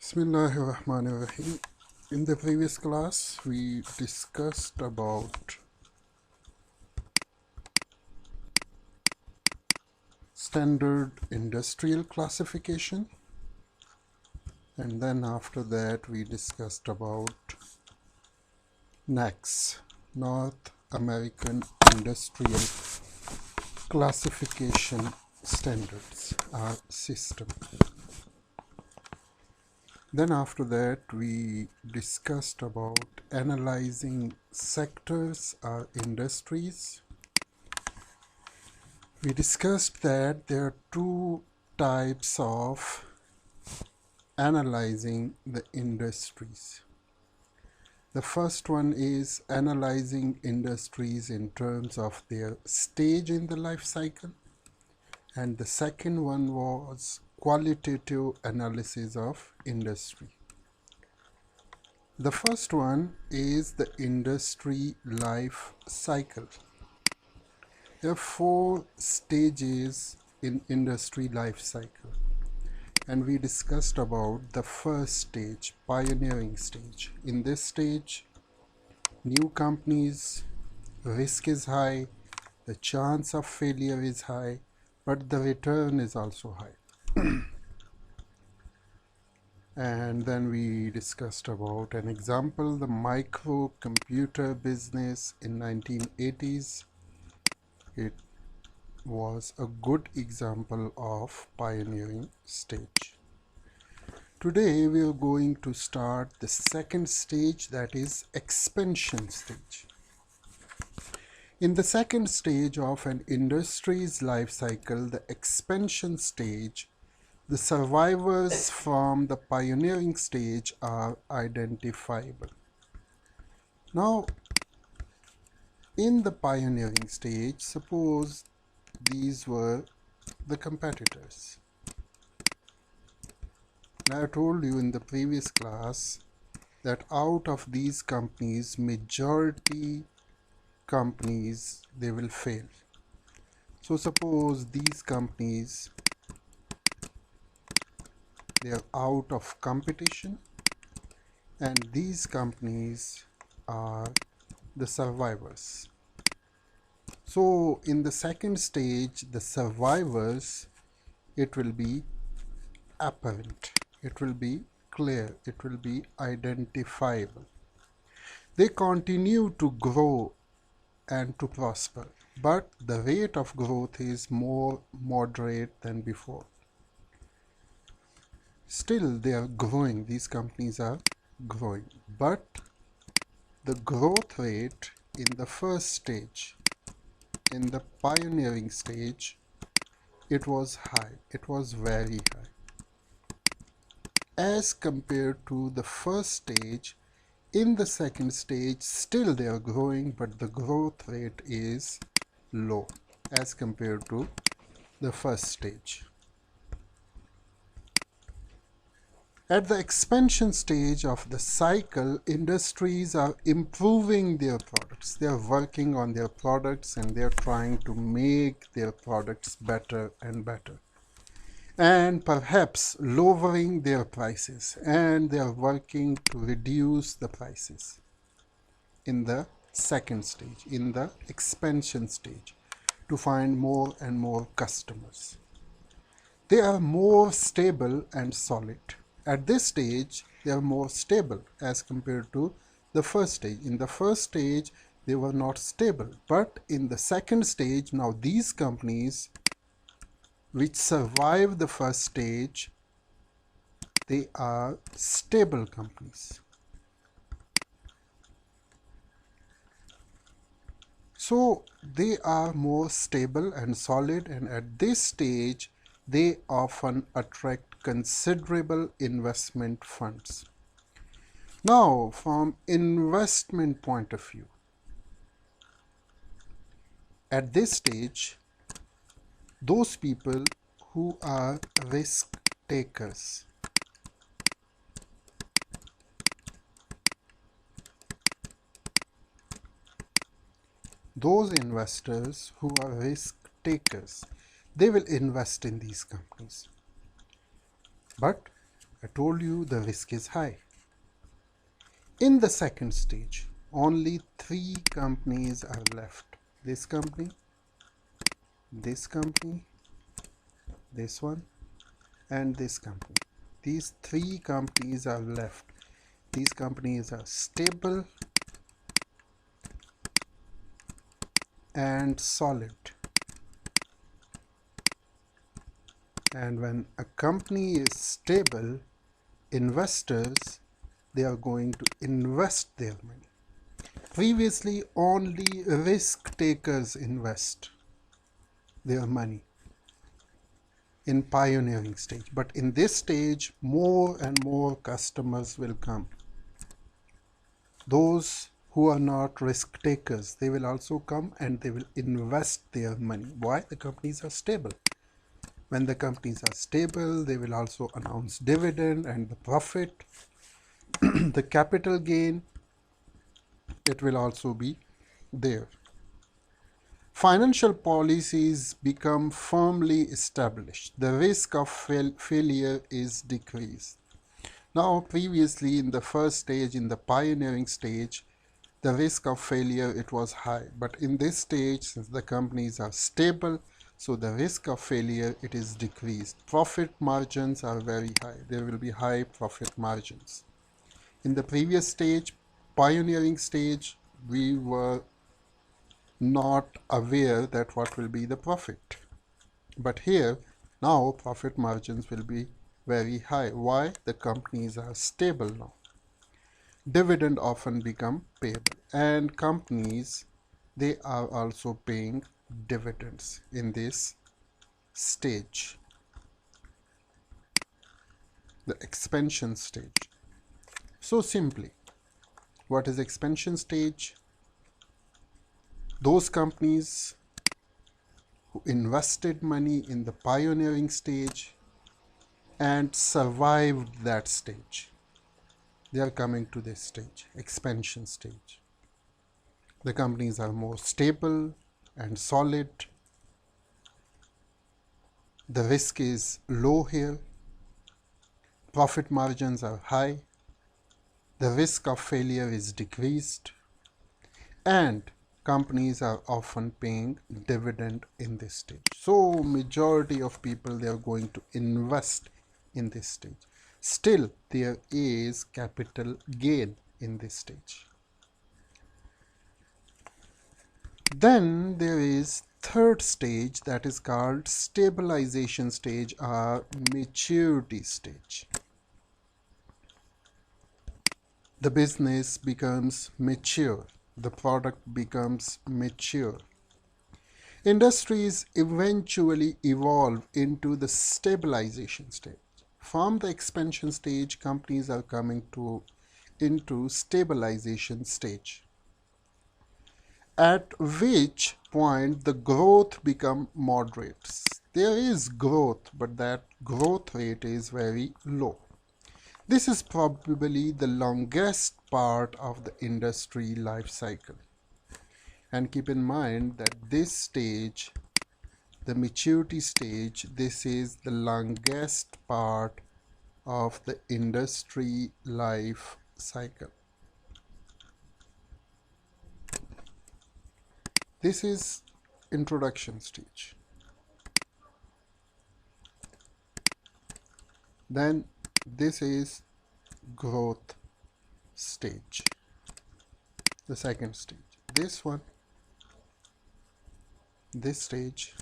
Bismillahirrahmanirrahim. In the previous class, we discussed about standard industrial classification, and then after that, we discussed about NAACS, North American Industrial Classification Standards, our system. Then after that, we discussed about analyzing sectors or industries. We discussed that there are two types of analyzing the industries. The first one is analyzing industries in terms of their stage in the life cycle, and the second one was qualitative analysis of industry. The first one is the industry life cycle. There are four stages in industry life cycle, and we discussed about the first stage, pioneering stage. In this stage, new companies, risk is high, the chance of failure is high, but the return is also high. And then we discussed about an example, the microcomputer business in 1980s. It was a good example of pioneering stage. Today we are going to start the second stage, that is expansion stage. In the second stage of an industry's life cycle, the expansion stage, the survivors from the pioneering stage are identifiable. Now, in the pioneering stage, suppose these were the competitors. I told you in the previous class that out of these companies, majority companies, they will fail. So suppose these companies, they are out of competition, and these companies are the survivors. So in the second stage, the survivors, it will be apparent, it will be clear, it will be identifiable. They continue to grow and to prosper, but the rate of growth is more moderate than before. Still they are growing, these companies are growing, but the growth rate in the first stage, in the pioneering stage, it was high, it was very high. As compared to the first stage, in the second stage, still they are growing, but the growth rate is low as compared to the first stage. At the expansion stage of the cycle, industries are improving their products. They are working on their products and they are trying to make their products better and better, and perhaps lowering their prices, and they are working to reduce the prices in the second stage, in the expansion stage, to find more and more customers. They are more stable and solid. At this stage, they are more stable as compared to the first stage. In the first stage, they were not stable, but in the second stage, now these companies which survive the first stage, they are stable companies. So they are more stable and solid, and at this stage they often attract considerable investment funds. Now, from investment point of view, at this stage, those people who are risk takers, those investors who are risk takers, they will invest in these companies. But I told you the risk is high. In the second stage, only 3 companies are left. This company, this company, this one, and this company. These 3 companies are left. These companies are stable and solid. And when a company is stable, investors, they are going to invest their money. Previously, only risk takers invest their money in pioneering stage, but in this stage, more and more customers will come. Those who are not risk takers, they will also come and they will invest their money. Why? The companies are stable. When the companies are stable, they will also announce dividend and the profit. The capital gain, it will also be there. Financial policies become firmly established. The risk of failure is decreased. Now, previously in the first stage, in the pioneering stage, the risk of failure, it was high. But in this stage, since the companies are stable, so the risk of failure, it is decreased. Profit margins are very high. There will be high profit margins. In the previous stage, pioneering stage, we were not aware that what will be the profit. But here, now profit margins will be very high. Why? The companies are stable now. Dividend often become payable, and companies, they are also paying dividends in this stage, the expansion stage. So simply, what is expansion stage? Those companies who invested money in the pioneering stage and survived that stage, they are coming to this stage, expansion stage. The companies are more stable and solid. The risk is low here. Profit margins are high. The risk of failure is decreased. And companies are often paying dividend in this stage. So majority of people, they are going to invest in this stage. Still, there is capital gain in this stage. Then there is third stage, that is called stabilization stage or maturity stage. The business becomes mature. The product becomes mature. Industries eventually evolve into the stabilization stage. From the expansion stage, companies are coming into stabilization stage, at which point the growth becomes moderate. There is growth, but that growth rate is very low. This is probably the longest part of the industry life cycle. And keep in mind that this stage, the maturity stage, this is the longest part of the industry life cycle. This is introduction stage. Then this is growth stage, the second stage. This one, this stage,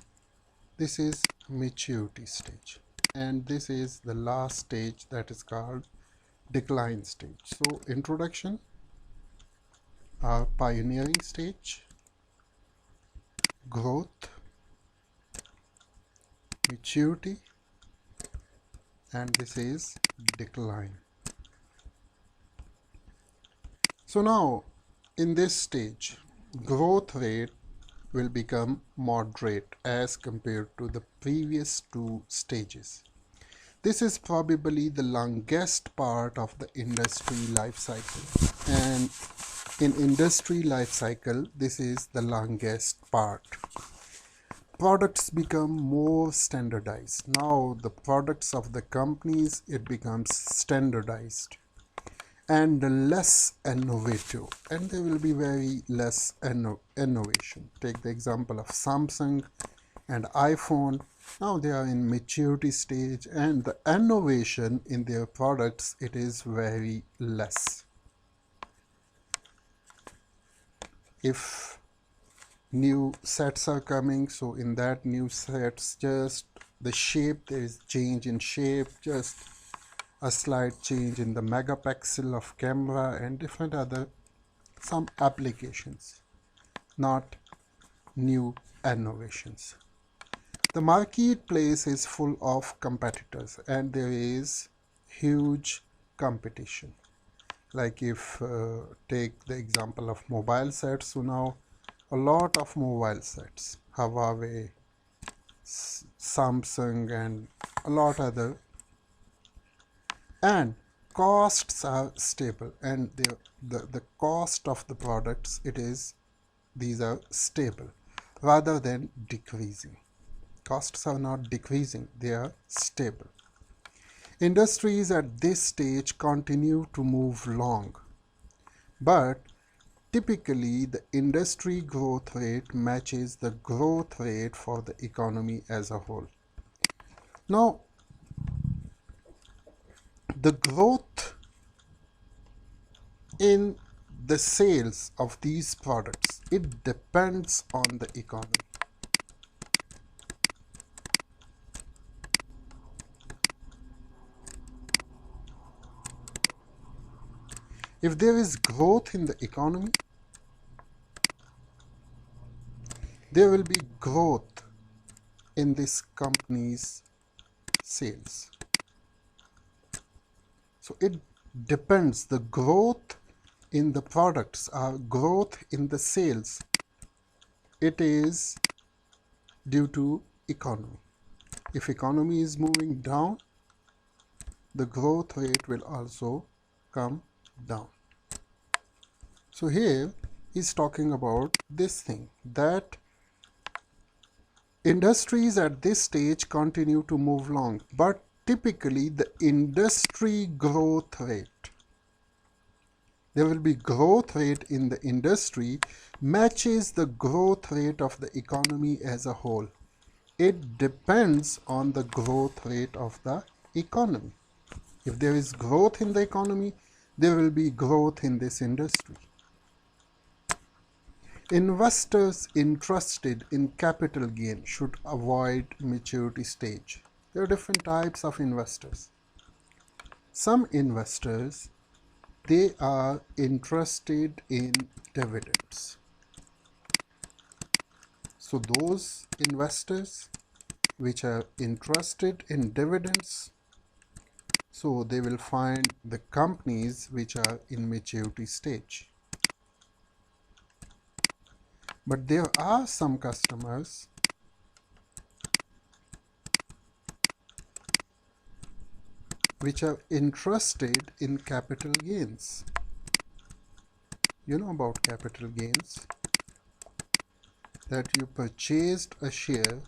this is maturity stage, and this is the last stage, that is called decline stage. So introduction, pioneering stage, growth, maturity, and this is decline. So now in this stage, growth rate will become moderate as compared to the previous two stages. This is probably the longest part of the industry life cycle, and in industry life cycle, this is the longest part. products become more standardized. Now the products of the companies, it becomes standardized and less innovative, and there will be very less innovation. Take the example of Samsung and iPhone. Now they are in maturity stage, and the innovation in their products, it is very less. If new sets are coming, so in that new sets, just the shape, there is change in shape, just a slight change in the megapixel of camera and different other some applications, not new innovations. The marketplace is full of competitors and there is huge competition. Like if take the example of mobile sets, so now a lot of mobile sets, Huawei, Samsung and a lot other, and costs are stable, and the cost of the products, these are stable rather than decreasing. Costs are not decreasing, they are stable. Industries at this stage continue to move along, but typically the industry growth rate matches the growth rate for the economy as a whole. Now, the growth in the sales of these products, it depends on the economy. If there is growth in the economy, there will be growth in this company's sales. So it depends, the growth in the products or growth in the sales, it is due to economy. If economy is moving down, the growth rate will also come down. So here he's talking about this thing, that industries at this stage continue to move along, but typically the industry growth rate, there will be growth rate in the industry matches the growth rate of the economy as a whole. It depends on the growth rate of the economy. If there is growth in the economy, there will be growth in this industry. Investors interested in capital gain should avoid maturity stage. There are different types of investors. Some investors, they are interested in dividends. So those investors which are interested in dividends, so they will find the companies which are in maturity stage. But there are some customers which are interested in capital gains. You know about capital gains, that you purchased a share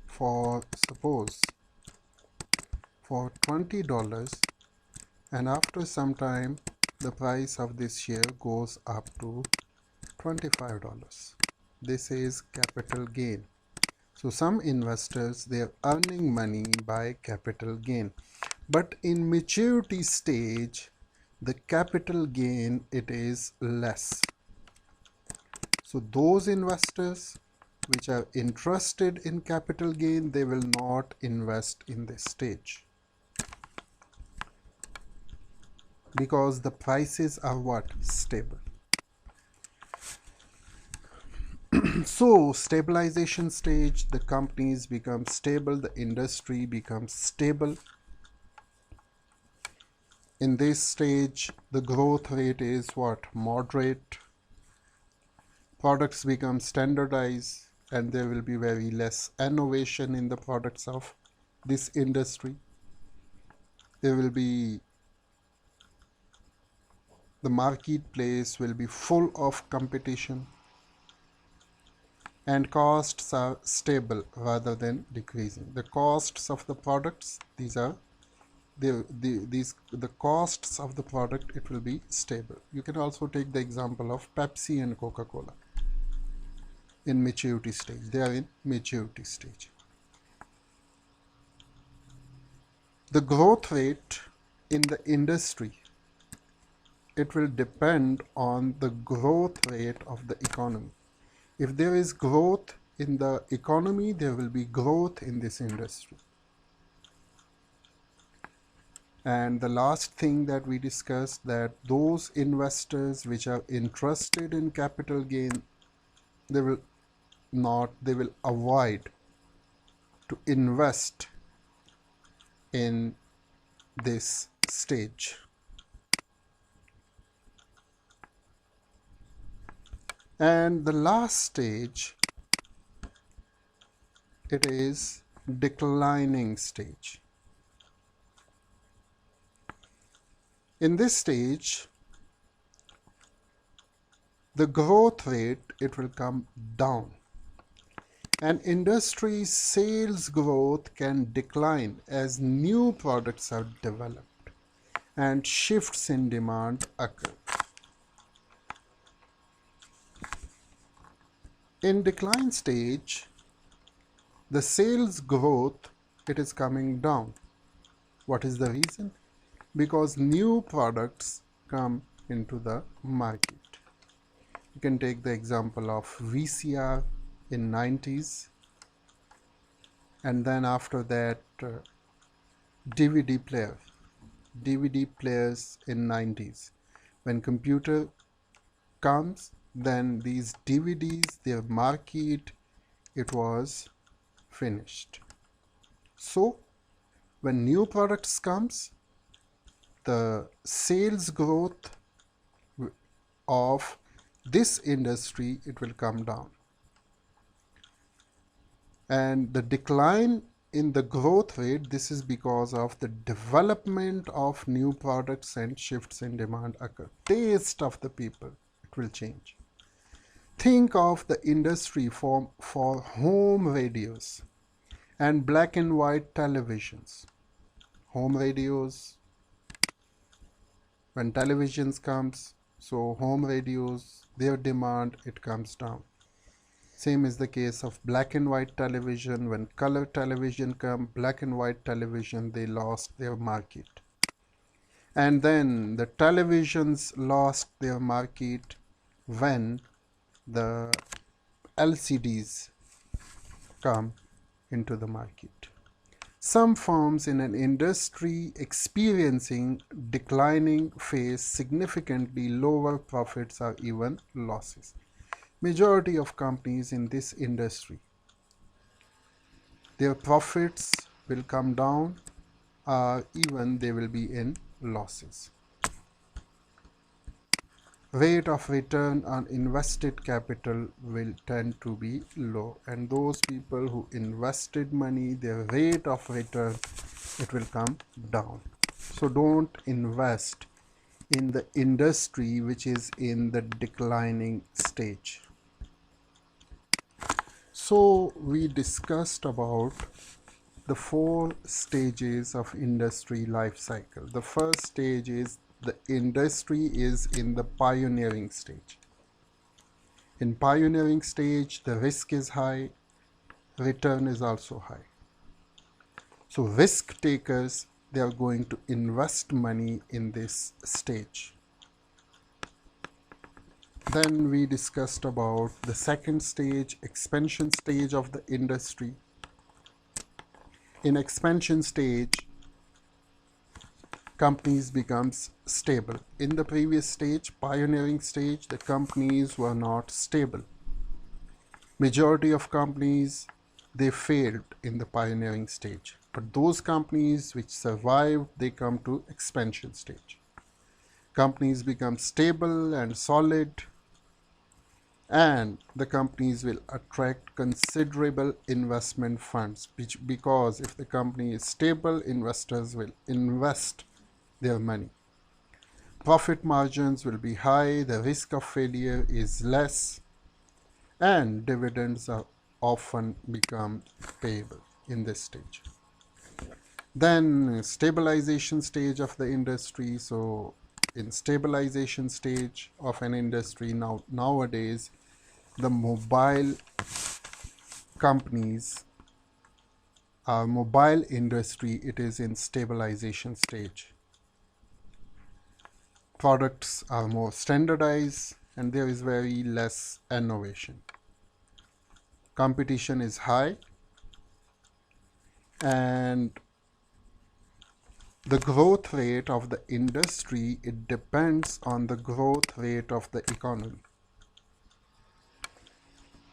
for, suppose, for $20, and after some time the price of this share goes up to $25. This is capital gain. So some investors, they are earning money by capital gain, but in maturity stage the capital gain, it is less. So those investors which are interested in capital gain, they will not invest in this stage, because the prices are what? Stable. So stabilization stage, the companies become stable, the industry becomes stable. In this stage, the growth rate is what? Moderate. Products become standardized and there will be very less innovation in the products of this industry. There will be, the marketplace will be full of competition. and costs are stable rather than decreasing. The costs of the products, these are the costs of the product, it will be stable. You can also take the example of Pepsi and Coca-Cola in maturity stage. They are in maturity stage. The growth rate in the industry, it will depend on the growth rate of the economy. If there is growth in the economy, there will be growth in this industry. And the last thing that we discussed, that those investors which are interested in capital gain, they will avoid to invest in this stage. And the last stage, it is declining stage. In this stage, the growth rate, it will come down. And industry sales growth can decline as new products are developed and shifts in demand occur. In decline stage, the sales growth, it is coming down. What is the reason? Because new products come into the market. You can take the example of VCR in 90s, and then after that DVD players in 90s. When computer comes, then these DVDs, their market, it was finished. So when new products comes, the sales growth of this industry, it will come down. And the decline in the growth rate, this is because of the development of new products and shifts in demand occur. Taste of the people, it will change. Think of the industry for home radios and black and white televisions. Home radios, when televisions comes, so home radios, their demand, it comes down. Same is the case of black and white television. When color television come, black and white television, they lost their market. And then the televisions lost their market when the LCDs come into the market. Some firms in an industry experiencing declining face significantly lower profits or even losses. Majority of companies in this industry, their profits will come down or even they will be in losses. Rate of return on invested capital will tend to be low, and those people who invested money, their rate of return, it will come down. So don't invest in the industry which is in the declining stage. So we discussed about the 4 stages of industry life cycle. The first stage is the industry is in the pioneering stage. In pioneering stage, the risk is high, return is also high. So risk takers, they are going to invest money in this stage. Then we discussed about the second stage, expansion stage of the industry. In expansion stage, companies becomes stable. In the previous stage, pioneering stage, the companies were not stable. Majority of companies, they failed in the pioneering stage. But those companies which survived, they come to expansion stage. Companies become stable and solid, and the companies will attract considerable investment funds, because if the company is stable, investors will invest their money. Profit margins will be high, the risk of failure is less, and dividends are often become payable in this stage. Then stabilization stage of the industry. So in stabilization stage of an industry, nowadays the mobile companies, our mobile industry, it is in stabilization stage. Products are more standardized and there is very less innovation. Competition is high and the growth rate of the industry, it depends on the growth rate of the economy.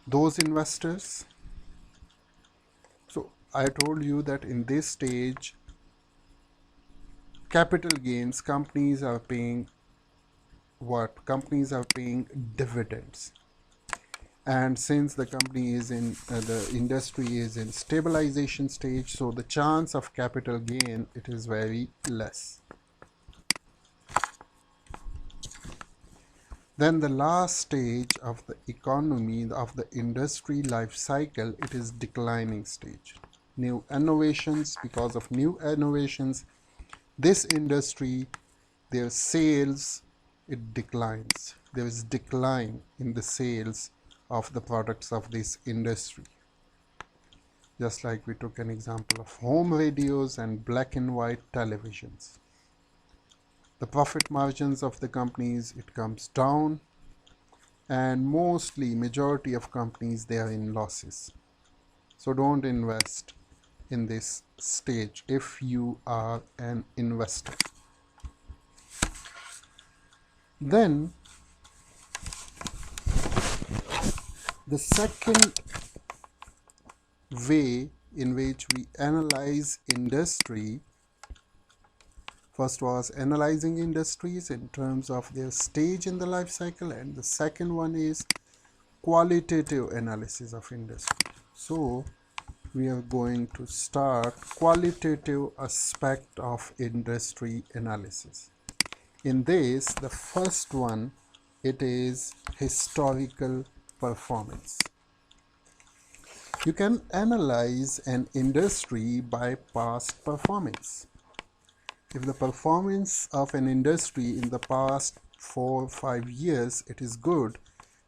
Those investors, so I told you that in this stage, capital gains, companies are paying what? Companies are paying dividends. And since the company is in, the industry is in stabilization stage, so the chance of capital gain, it is very less. Then the last stage of the economy, of the industry life cycle, it is declining stage. New innovations, because of new innovations, this industry, their sales, it declines. There is decline in the sales of the products of this industry. Just like we took an example of home radios and black and white televisions. The profit margins of the companies, it comes down, and mostly majority of companies, they are in losses. So don't invest in this stage if you are an investor. Then the second way in which we analyze industry, first was analyzing industries in terms of their stage in the life cycle, and the second one is qualitative analysis of industry. So we are going to start qualitative aspect of industry analysis. In this, the first one, it is historical performance. You can analyze an industry by past performance. If the performance of an industry in the past 4 or 5 years, it is good,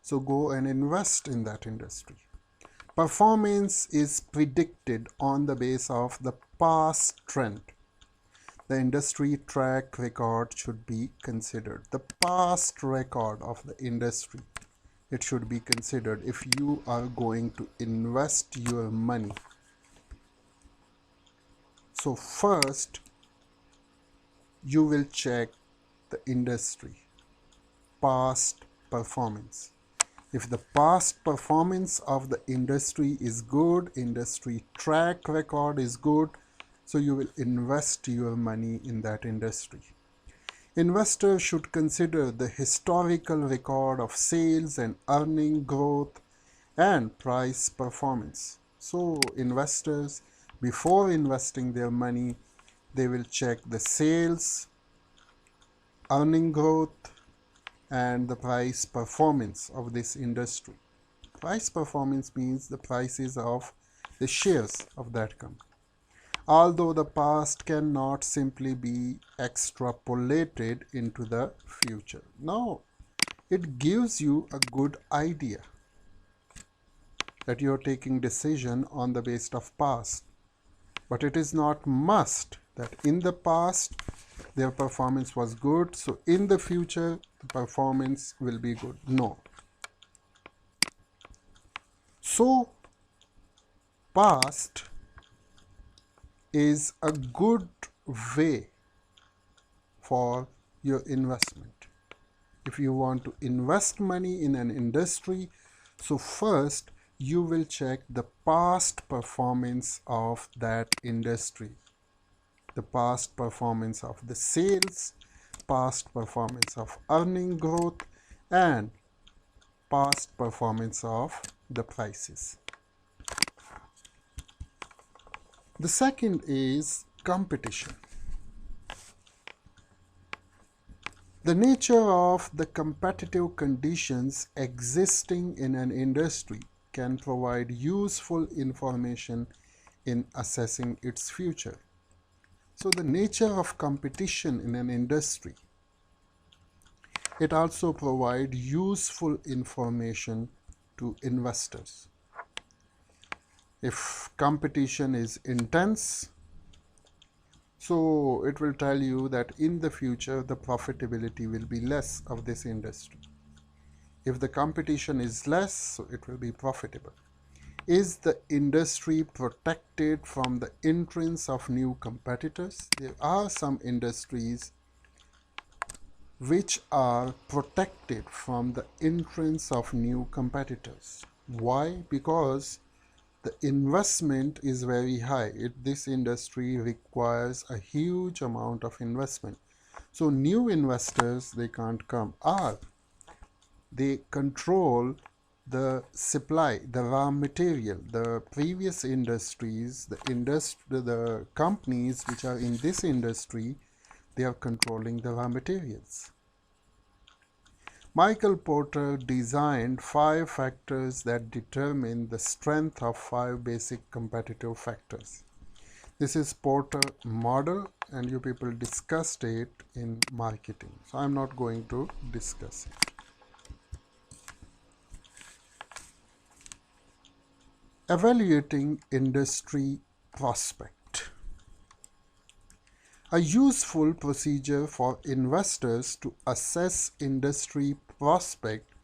so go and invest in that industry. Performance is predicted on the basis of the past trend. The industry track record should be considered. The past record of the industry, it should be considered if you are going to invest your money. So first, you will check the industry past performance. If the past performance of the industry is good, industry track record is good, so you will invest your money in that industry. Investors should consider the historical record of sales and earning growth and price performance. So investors, before investing their money, they will check the sales, earning growth, and the price performance of this industry. Price performance means the prices of the shares of that company. Although the past cannot simply be extrapolated into the future. Now, it gives you a good idea that you are taking decision on the basis of past. But it is not must that in the past their performance was good, so in the future the performance will be good. No. So past is a good way for your investment. If you want to invest money in an industry, so first you will check the past performance of that industry. The past performance of the sales, past performance of earning growth, and past performance of the prices. The second is competition. The nature of the competitive conditions existing in an industry can provide useful information in assessing its future. So the nature of competition in an industry, it also provides useful information to investors. If competition is intense, so it will tell you that in the future the profitability will be less of this industry. If the competition is less, so it will be profitable. Is the industry protected from the entrance of new competitors? There are some industries which are protected from the entrance of new competitors. Why? Because the investment is very high. This industry requires a huge amount of investment. So new investors, they can't come, or they control the supply, the raw material. The previous industries, the companies which are in this industry, they are controlling the raw materials. Michael Porter designed 5 factors that determine the strength of 5 basic competitive factors. This is Porter model, and you people discussed it in marketing. So I'm not going to discuss it. Evaluating industry prospect. A useful procedure for investors to assess industry prospect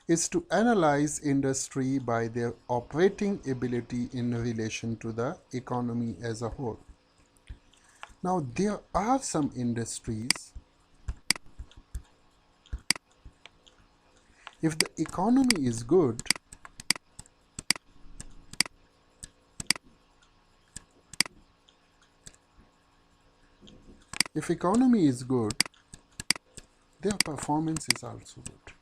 is to analyze industry by their operating ability in relation to the economy as a whole. Now, there are some industries, if the economy is good, their performance is also good.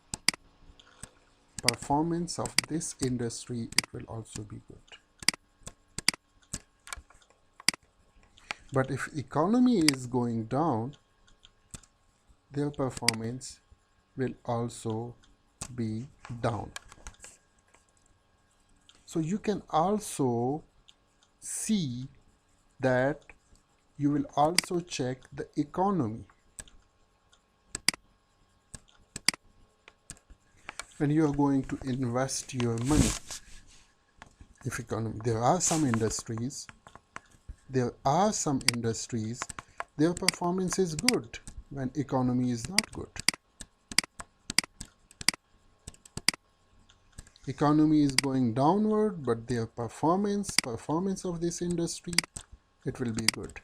Performance of this industry, it will also be good. But if economy is going down, their performance will also be down. So you can also see that you will also check the economy. When you are going to invest your money, if economy, there are some industries, their performance is good when economy is not good. Economy is going downward, but their performance of this industry, it will be good.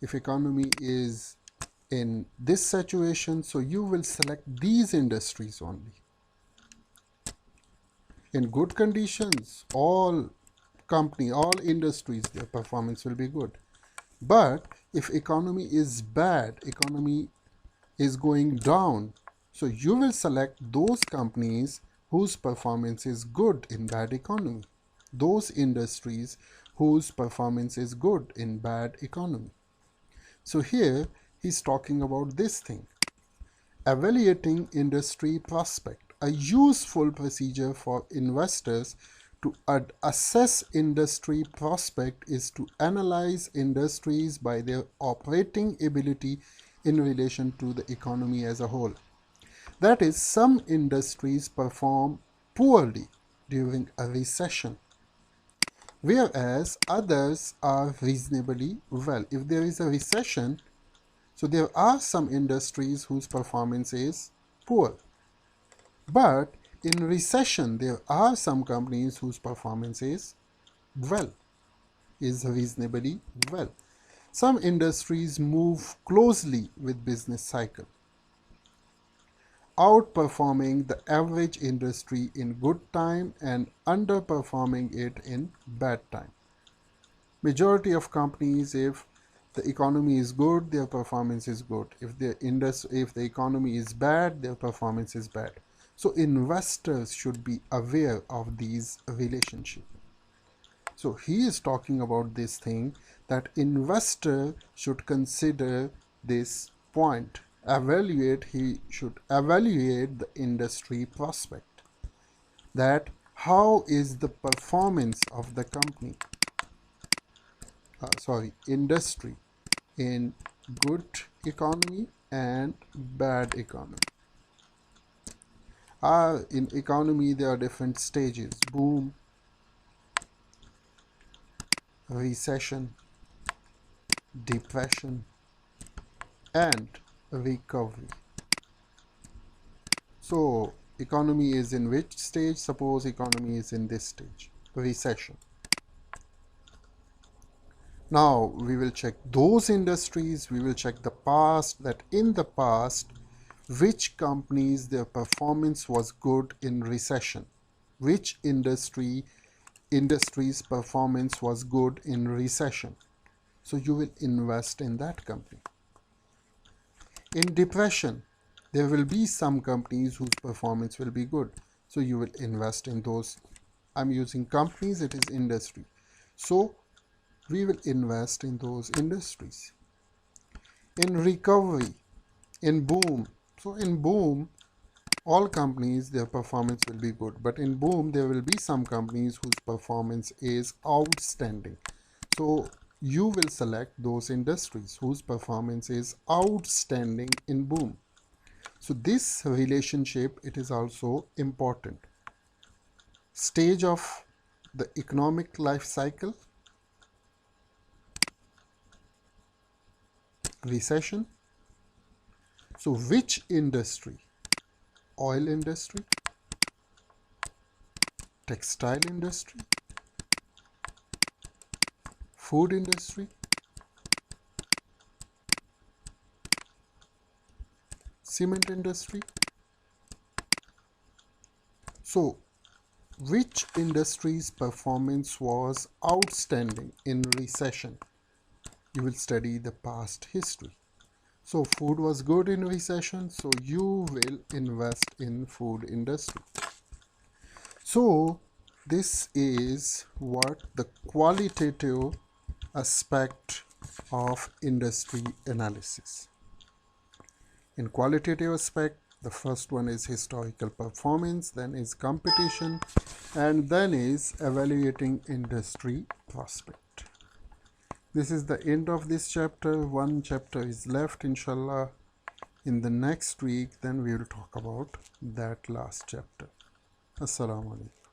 If economy is in this situation, so you will select these industries only. In good conditions, all industries, their performance will be good. But if economy is bad, economy is going down, so you will select those companies whose performance is good in bad economy, those industries whose performance is good in bad economy. So here he's talking about this thing, evaluating industry prospect. A useful procedure for investors to assess industry prospect is to analyze industries by their operating ability in relation to the economy as a whole. That is, some industries perform poorly during a recession, whereas others are reasonably well. If there is a recession, so there are some industries whose performance is poor. But in recession, there are some companies whose performance is reasonably well. Some industries move closely with business cycle, outperforming the average industry in good time and underperforming it in bad time. Majority of companies, if the economy is good, their performance is good. If the economy is bad, their performance is bad. So investors should be aware of these relationships. So he is talking about this thing, that investor should consider this point, he should evaluate the industry prospect, that how is the performance of the company, industry, in good economy and bad economy. In economy there are different stages: boom, recession, depression, and recovery. So economy is in which stage? Suppose economy is in this stage, recession. Now we will check those industries, we will check the past, that in the past which companies their performance was good in recession, which industry's performance was good in recession. So you will invest in that company. In depression, there will be some companies whose performance will be good, so you will invest in those. I'm using companies, it is industry, so we will invest in those industries. In recovery, in boom, so in boom all companies their performance will be good, but in boom there will be some companies whose performance is outstanding, so you will select those industries whose performance is outstanding in boom. So this relationship, it is also important. Stage of the economic life cycle: recession. So which industry? Oil industry, textile industry, food industry, cement industry. So which industry's performance was outstanding in recession? You will study the past history. So food was good in recession, so you will invest in food industry. So this is what the qualitative aspect of industry analysis. In qualitative aspect, the first one is historical performance, then is competition, and then is evaluating industry prospect. This is the end of this chapter. One chapter is left, inshallah. In the next week, then we will talk about that last chapter. Assalamu alaikum.